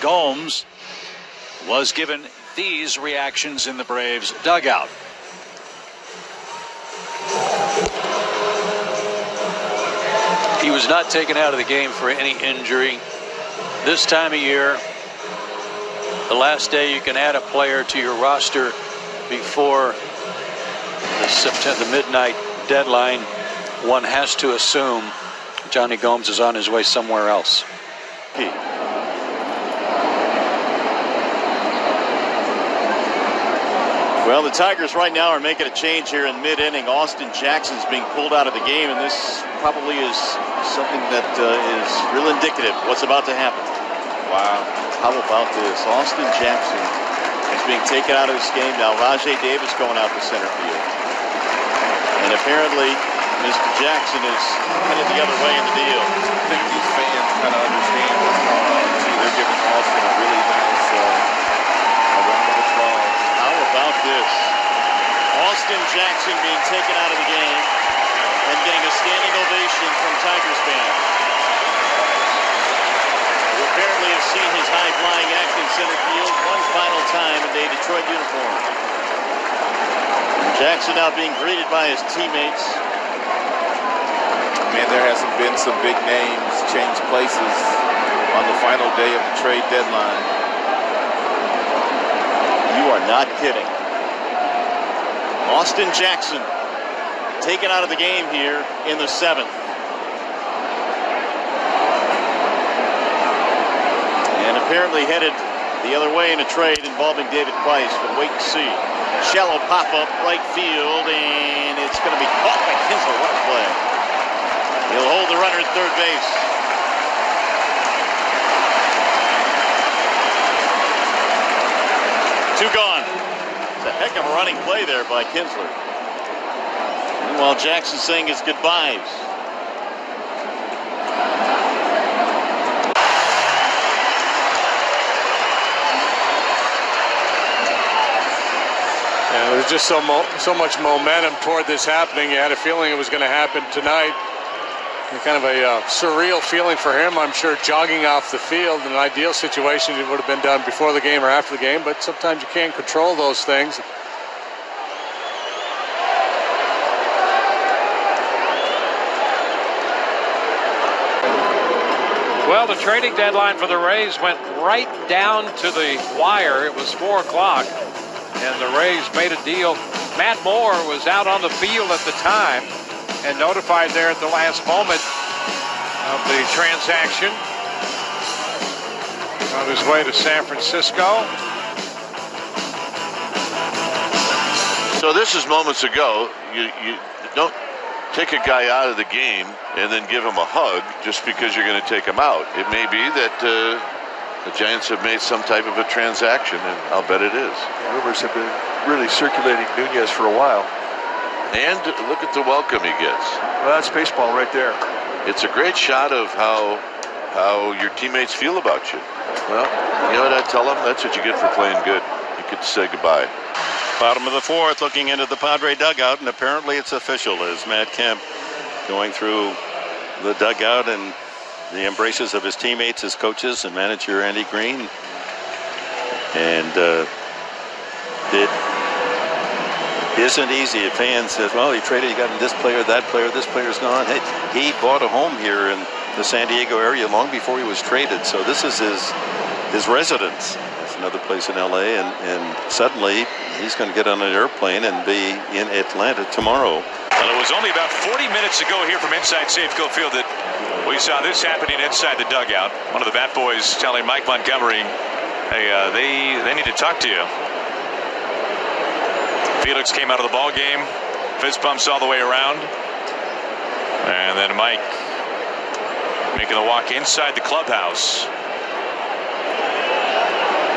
Gomes was given these reactions in the Braves dugout. He was not taken out of the game for any injury. This time of year, the last day you can add a player to your roster before the midnight deadline, one has to assume Johnny Gomes is on his way somewhere else. Well, the Tigers right now are making a change here in mid-inning. Austin Jackson's being pulled out of the game, and this probably is something that is real indicative of what's about to happen. Wow. How about this? Austin Jackson is being taken out of this game. Now Rajai Davis going out to center field. And apparently, Mr. Jackson is headed the other way in the deal. I think these fans kind of understand what's going on, too. They're giving Austin a really nice round of applause. How about this? Austin Jackson being taken out of the game and getting a standing ovation from Tigers fans, who apparently have seen his high-flying act in center field one final time in a Detroit uniform. Jackson now being greeted by his teammates. Man, there hasn't been some big names change places on the final day of the trade deadline. You are not kidding. Austin Jackson taken out of the game here in the 7th. And apparently headed the other way in a trade involving David Price, but wait and see. Shallow pop-up right field, and it's going to be caught by Kinsler. What a play. He'll hold the runner at third base. Two gone. It's a heck of a running play there by Kinsler. Meanwhile, Jackson saying his goodbyes. Yeah, there's just so much momentum toward this happening. You had a feeling it was going to happen tonight. Kind of a surreal feeling for him, I'm sure, jogging off the field. In an ideal situation, it would have been done before the game or after the game, but sometimes you can't control those things. Well, the trading deadline for the Rays went right down to the wire. It was 4 o'clock, and the Rays made a deal. Matt Moore was out on the field at the time and notified there at the last moment of the transaction. On his way to San Francisco. So this is moments ago. You don't take a guy out of the game and then give him a hug just because you're going to take him out. It may be that the Giants have made some type of a transaction, and I'll bet it is. Rumors have been really circulating Nunez for a while. And look at the welcome he gets. Well, that's baseball right there. It's a great shot of how your teammates feel about you. Well, you know what I tell them? That's what you get for playing good. You get to say goodbye. Bottom of the 4th, looking into the Padre dugout, and apparently it's official as Matt Kemp going through the dugout and the embraces of his teammates, his coaches, and manager Andy Green. And it isn't easy. A fan says, well, he traded, you got this player, this player's gone. Hey, he bought a home here in the San Diego area long before he was traded. So this is his residence. It's another place in LA, and suddenly he's going to get on an airplane and be in Atlanta tomorrow. Well, it was only about 40 minutes ago here from inside Safeco Field that we saw this happening inside the dugout. One of the Bat Boys telling Mike Montgomery, hey, they need to talk to you. Felix came out of the ball game, fist bumps all the way around, and then Mike making the walk inside the clubhouse.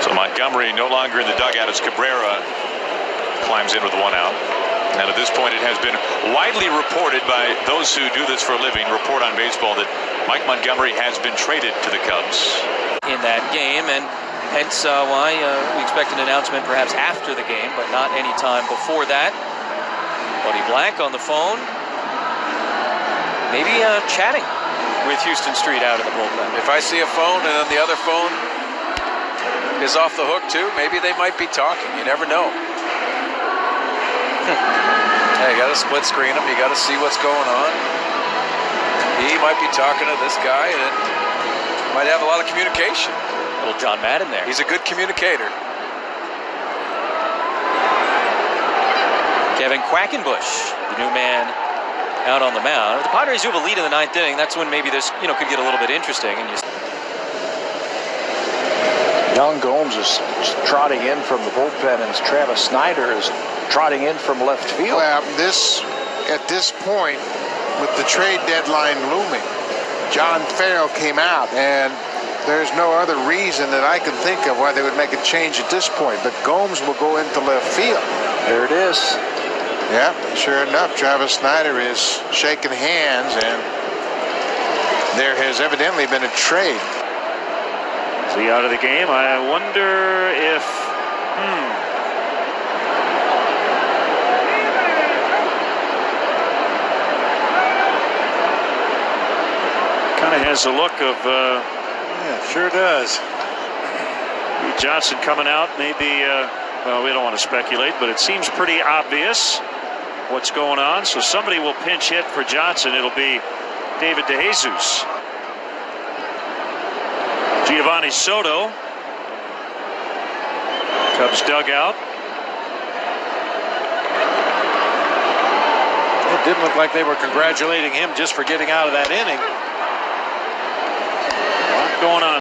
So Montgomery no longer in the dugout as Cabrera climbs in with 1 out. And at this point, it has been widely reported by those who do this for a living, report on baseball, that Mike Montgomery has been traded to the Cubs. In that game, and hence why we expect an announcement perhaps after the game, but not any time before that. Buddy Black on the phone, maybe chatting with Houston Street out of the bullpen. If I see a phone and on the other phone, is off the hook too. Maybe they might be talking. You never know. Hey, you got to split screen him. You got to see what's going on. He might be talking to this guy and might have a lot of communication. Little John Madden there. He's a good communicator. Kevin Quackenbush, the new man out on the mound. If the Padres do have a lead in the 9th inning, that's when maybe this, could get a little bit interesting. And Young Gomes is trotting in from the bullpen, and Travis Snyder is trotting in from left field. Well, at this point, with the trade deadline looming, John Farrell came out, and there's no other reason that I can think of why they would make a change at this point. But Gomes will go into left field. There it is. Yeah, sure enough, Travis Snyder is shaking hands, and there has evidently been a trade. Is he out of the game? I wonder if... Kind of has a look of... Yeah, sure does. Johnson coming out, maybe... well, we don't want to speculate, but it seems pretty obvious what's going on. So somebody will pinch hit for Johnson. It'll be David DeJesus. Giovanni Soto. Cubs dugout. It didn't look like they were congratulating him just for getting out of that inning. Going on.